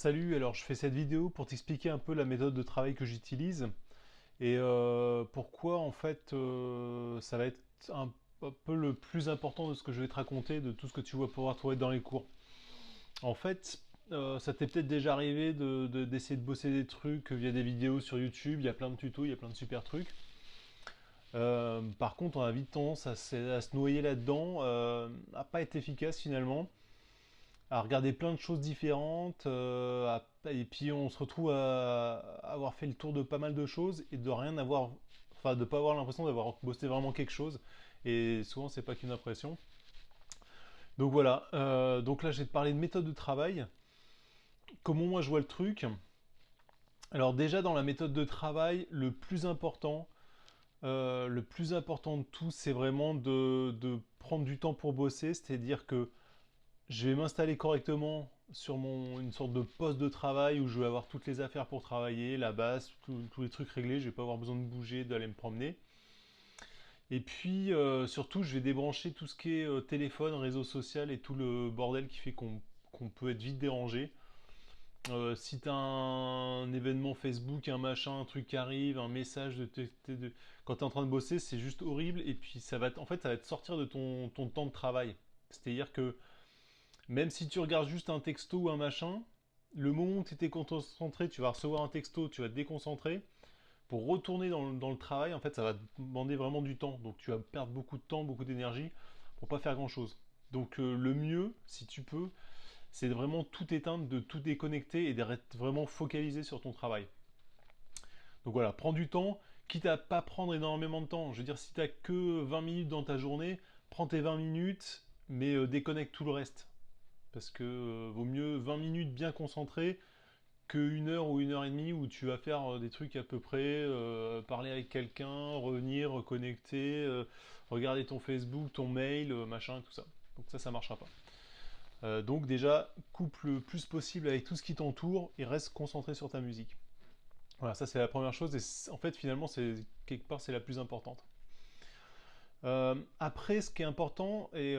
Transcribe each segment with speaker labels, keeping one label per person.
Speaker 1: Salut, alors je fais cette vidéo pour t'expliquer un peu la méthode de travail que j'utilise et pourquoi en fait ça va être un peu le plus important de ce que je vais te raconter, de tout ce que tu vas pouvoir trouver dans les cours. En fait, ça t'est peut-être déjà arrivé d'essayer de bosser des trucs via des vidéos sur YouTube, il y a plein de tutos, il y a plein de super trucs. Par contre, on a vite tendance à se noyer là-dedans, à pas être efficace finalement, à regarder plein de choses différentes, et puis on se retrouve à avoir fait le tour de pas mal de choses et de rien avoir, enfin de pas avoir l'impression d'avoir bossé vraiment quelque chose. Et souvent c'est pas qu'une impression. Donc voilà, donc là je vais te parler de méthode de travail, comment moi je vois le truc. Alors déjà dans la méthode de travail, le plus important de tout, c'est vraiment de prendre du temps pour bosser, c'est-à-dire que je vais m'installer correctement sur une sorte de poste de travail où je vais avoir toutes les affaires pour travailler, la base, tous les trucs réglés, je vais pas avoir besoin de bouger, d'aller me promener. Et puis surtout, je vais débrancher tout ce qui est téléphone, réseau social et tout le bordel qui fait qu'on peut être vite dérangé. Si tu as un événement Facebook, un machin, un truc qui arrive, un message quand tu es en train de bosser, c'est juste horrible et puis en fait, ça va te sortir de ton temps de travail. C'est-à-dire que même si tu regardes juste un texto ou un machin, le moment où tu étais concentré, tu vas recevoir un texto, tu vas te déconcentrer. Pour retourner dans le travail, en fait, ça va te demander vraiment du temps. Donc tu vas perdre beaucoup de temps, beaucoup d'énergie pour pas faire grand-chose. Donc le mieux, si tu peux, c'est de vraiment tout éteindre, de tout déconnecter et d'être vraiment focalisé sur ton travail. Donc voilà, prends du temps, quitte à pas prendre énormément de temps. Je veux dire, si tu n'as que 20 minutes dans ta journée, prends tes 20 minutes, mais déconnecte tout le reste. Parce que vaut mieux 20 minutes bien concentrées que 1 heure ou 1 heure et demie où tu vas faire des trucs à peu près, parler avec quelqu'un, revenir, reconnecter, regarder ton Facebook, ton mail, machin, tout ça. Donc ça marchera pas. Donc déjà, coupe le plus possible avec tout ce qui t'entoure et reste concentré sur ta musique. Voilà, ça c'est la première chose et en fait finalement c'est quelque part c'est la plus importante. Après, ce qui est important, et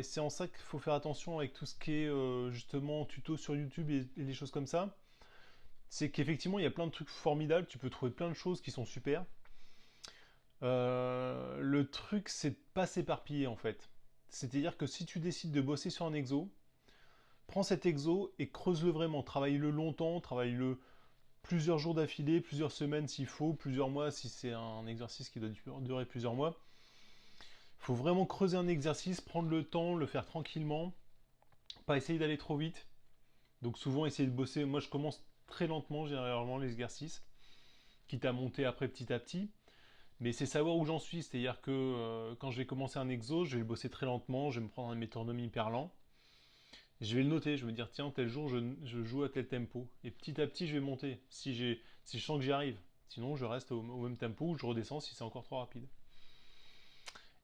Speaker 1: c'est en ça qu'il faut faire attention avec tout ce qui est justement tuto sur YouTube et des choses comme ça, c'est qu'effectivement il y a plein de trucs formidables, tu peux trouver plein de choses qui sont super. Le truc, c'est de pas s'éparpiller en fait. C'est-à-dire que si tu décides de bosser sur un exo, prends cet exo et creuse-le vraiment, travaille-le longtemps, travaille-le plusieurs jours d'affilée, plusieurs semaines s'il faut, plusieurs mois si c'est un exercice qui doit durer plusieurs mois. Il faut vraiment creuser un exercice, prendre le temps, le faire tranquillement, pas essayer d'aller trop vite. Donc souvent essayer de bosser, moi je commence très lentement généralement l'exercice, quitte à monter après petit à petit. Mais c'est savoir où j'en suis, c'est-à-dire que quand je vais commencer un exo, je vais le bosser très lentement, je vais me prendre un métronome hyper lent. Je vais le noter, je vais me dire tiens tel jour je joue à tel tempo. Et petit à petit je vais monter si je sens que j'y arrive. Sinon je reste au même tempo ou je redescends si c'est encore trop rapide.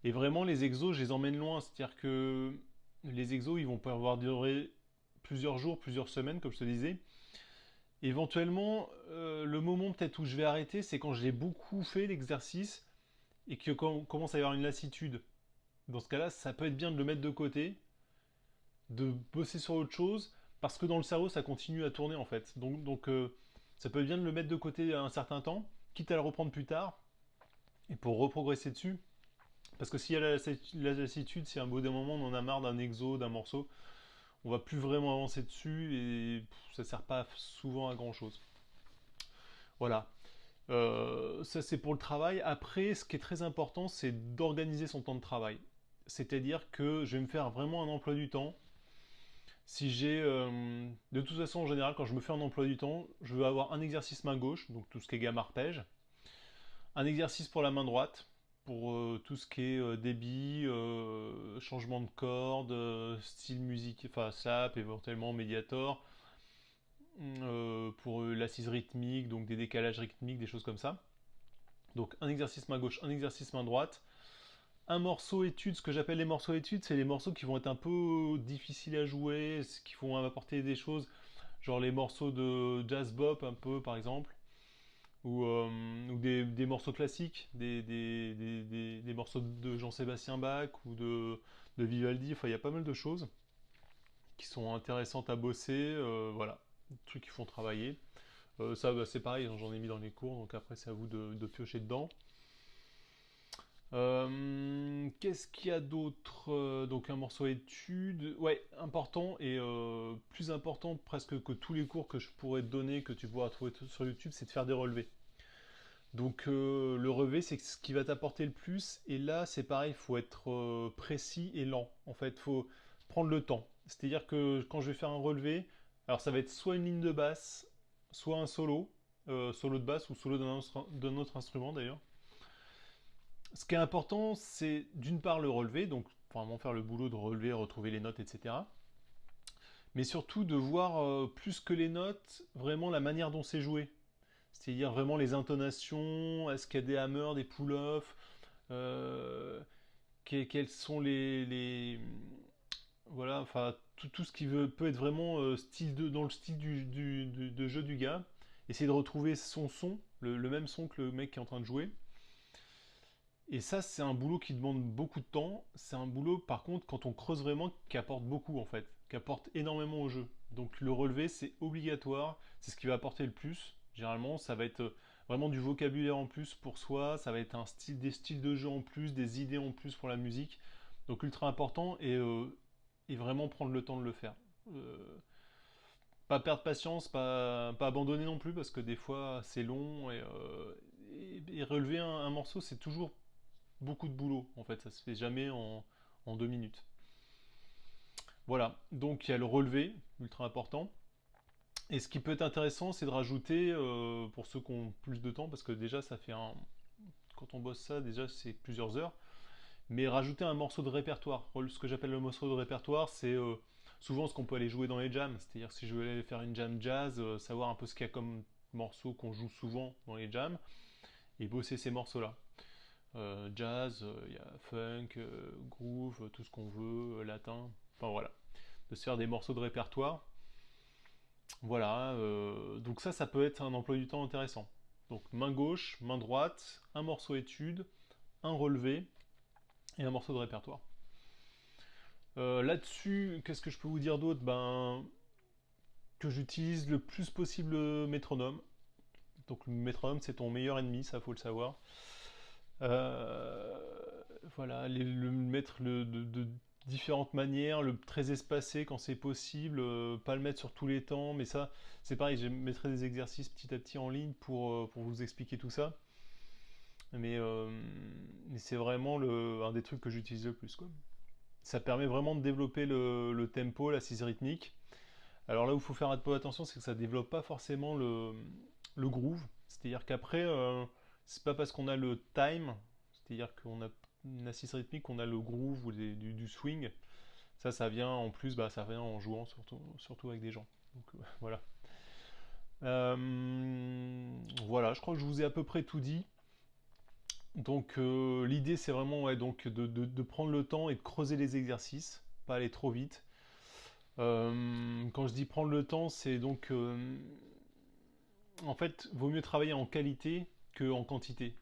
Speaker 1: Et vraiment, les exos, je les emmène loin. C'est-à-dire que les exos, ils vont pouvoir durer plusieurs jours, plusieurs semaines, comme je te disais. Éventuellement, le moment peut-être où je vais arrêter, c'est quand j'ai beaucoup fait l'exercice et que commence à y avoir une lassitude. Dans ce cas-là, ça peut être bien de le mettre de côté, de bosser sur autre chose, parce que dans le cerveau, ça continue à tourner en fait. Donc ça peut être bien de le mettre de côté un certain temps, quitte à le reprendre plus tard, et pour reprogresser dessus. Parce que s'il y a la lassitude, si à un bout d'un moment on en a marre d'un exo, d'un morceau, on va plus vraiment avancer dessus et ça sert pas souvent à grand chose. Voilà. Ça c'est pour le travail. Après, ce qui est très important, c'est d'organiser son temps de travail. C'est-à-dire que je vais me faire vraiment un emploi du temps. Si j'ai, de toute façon, en général, quand je me fais un emploi du temps, je veux avoir un exercice main gauche, donc tout ce qui est gamme arpège, un exercice pour la main droite, pour tout ce qui est débit, changement de corde, style musique, enfin slap, éventuellement médiator, pour l'assise rythmique, donc des décalages rythmiques, des choses comme ça. Donc un exercice main gauche, un exercice main droite. Un morceau étude, ce que j'appelle les morceaux études, c'est les morceaux qui vont être un peu difficiles à jouer, qui vont apporter des choses, genre les morceaux de jazz bop un peu par exemple, ou des morceaux classiques, des morceaux de Jean-Sébastien Bach ou de Vivaldi. Enfin, il y a pas mal de choses qui sont intéressantes à bosser. Voilà. trucs qui font travailler. Ça, bah, c'est pareil, hein, j'en ai mis dans les cours, donc après c'est à vous de piocher dedans. Qu'est-ce qu'il y a d'autre? Donc un morceau étude, ouais, important et plus important presque que tous les cours que je pourrais te donner, que tu pourras trouver sur YouTube, c'est de faire des relevés. Donc le relevé, c'est ce qui va t'apporter le plus. Et là, c'est pareil, il faut être précis et lent. En fait, il faut prendre le temps. C'est-à-dire que quand je vais faire un relevé, alors ça va être soit une ligne de basse, soit un solo, solo de basse ou solo d'un autre instrument d'ailleurs. Ce qui est important, c'est d'une part le relevé, donc vraiment faire le boulot de relever, retrouver les notes, etc. Mais surtout de voir plus que les notes, vraiment la manière dont c'est joué. C'est-à-dire vraiment les intonations, est-ce qu'il y a des hammers, des pull-offs, euh, quels sont voilà, enfin tout ce qui peut être vraiment dans le style de jeu du gars. Essayer de retrouver son son, le même son que le mec qui est en train de jouer. Et ça, c'est un boulot qui demande beaucoup de temps. C'est un boulot, par contre, quand on creuse vraiment, qui apporte beaucoup en fait, qui apporte énormément au jeu. Donc le relevé, c'est obligatoire. C'est ce qui va apporter le plus. Généralement, ça va être vraiment du vocabulaire en plus pour soi. Ça va être des styles de jeu en plus, des idées en plus pour la musique. Donc ultra important et vraiment prendre le temps de le faire. Pas perdre patience, pas abandonner non plus parce que des fois c'est long et relever un morceau c'est toujours beaucoup de boulot en fait, ça se fait jamais en 2 minutes. Voilà, donc il y a le relevé, ultra important. Et ce qui peut être intéressant, c'est de rajouter, pour ceux qui ont plus de temps, parce que déjà ça fait un... Quand on bosse ça, déjà c'est plusieurs heures, mais rajouter un morceau de répertoire. Ce que j'appelle le morceau de répertoire, c'est souvent ce qu'on peut aller jouer dans les jams. C'est-à-dire si je veux aller faire une jam jazz, savoir un peu ce qu'il y a comme morceaux qu'on joue souvent dans les jams, et bosser ces morceaux-là. Jazz, il y a funk, groove, tout ce qu'on veut, latin, enfin voilà, de se faire des morceaux de répertoire. Voilà, donc ça peut être un emploi du temps intéressant. Donc main gauche, main droite, un morceau étude, un relevé et un morceau de répertoire. Là-dessus, qu'est-ce que je peux vous dire d'autre? Ben, que j'utilise le plus possible le métronome. Donc le métronome, c'est ton meilleur ennemi, ça faut le savoir. Euh, voilà, le mettre de différentes manières, le très espacé quand c'est possible, pas le mettre sur tous les temps, mais ça, c'est pareil, je mettrai des exercices petit à petit en ligne pour vous expliquer tout ça. Mais c'est vraiment un des trucs que j'utilise le plus, quoi. Ça permet vraiment de développer le tempo, l'assise rythmique. Alors là où il faut faire un peu attention, c'est que ça développe pas forcément le groove. C'est-à-dire qu'après, c'est pas parce qu'on a le time, c'est-à-dire qu'on a une assise rythmique, qu'on a le groove ou du swing. Ça vient en plus, bah, ça vient en jouant surtout avec des gens. Donc voilà. Voilà, je crois que je vous ai à peu près tout dit. Donc l'idée c'est vraiment ouais, donc de prendre le temps et de creuser les exercices, pas aller trop vite. Quand je dis prendre le temps, c'est donc en fait, vaut mieux travailler en qualité que en quantité.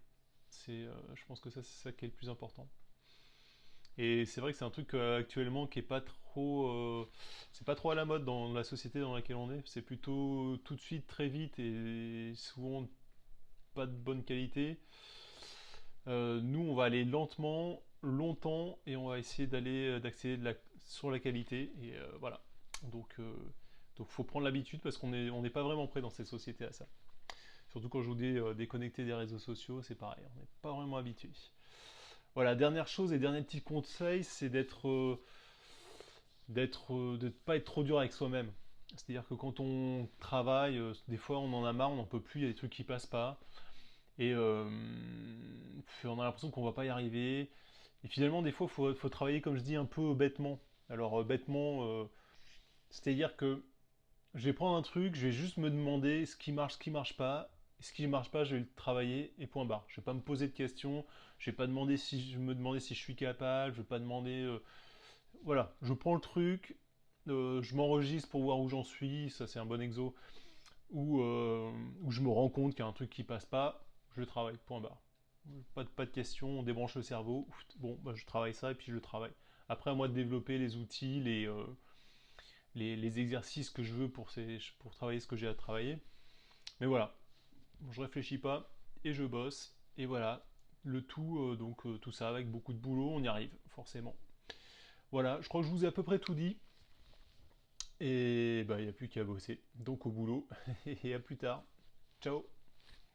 Speaker 1: Je pense que ça, c'est ça qui est le plus important. Et c'est vrai que c'est un truc actuellement qui est pas trop, c'est pas trop à la mode dans la société dans laquelle on est. C'est plutôt tout de suite, très vite et souvent pas de bonne qualité. Nous, on va aller lentement, longtemps, et on va essayer d'accéder sur la qualité. Et voilà. Donc, faut prendre l'habitude parce on n'est pas vraiment prêt dans cette société à ça. Surtout quand je vous dis déconnecter des réseaux sociaux, c'est pareil, on n'est pas vraiment habitué. Voilà, dernière chose et dernier petit conseil, c'est de ne pas être trop dur avec soi-même. C'est-à-dire que quand on travaille, des fois on en a marre, on n'en peut plus, il y a des trucs qui passent pas. Et on a l'impression qu'on va pas y arriver. Et finalement, des fois, faut travailler, comme je dis, un peu bêtement. Alors, bêtement, c'est-à-dire que je vais prendre un truc, je vais juste me demander ce qui marche pas. Et ce qui marche pas, je vais le travailler et point barre. Je vais pas me poser de questions. Je vais pas me demander si je suis capable. Je vais pas demander. Voilà, je prends le truc, je m'enregistre pour voir où j'en suis. Ça, c'est un bon exo. Où je me rends compte qu'il y a un truc qui passe pas, je le travaille, point barre. Pas de questions, on débranche le cerveau, bon, bah, je travaille ça et puis je le travaille. Après, à moi de développer les outils, les exercices que je veux pour travailler ce que j'ai à travailler. Mais voilà, je réfléchis pas et je bosse. Et voilà, le tout, tout ça avec beaucoup de boulot, on y arrive, forcément. Voilà, je crois que je vous ai à peu près tout dit. Et bah, il n'y a plus qu'à bosser. Donc au boulot. Et à plus tard. Ciao.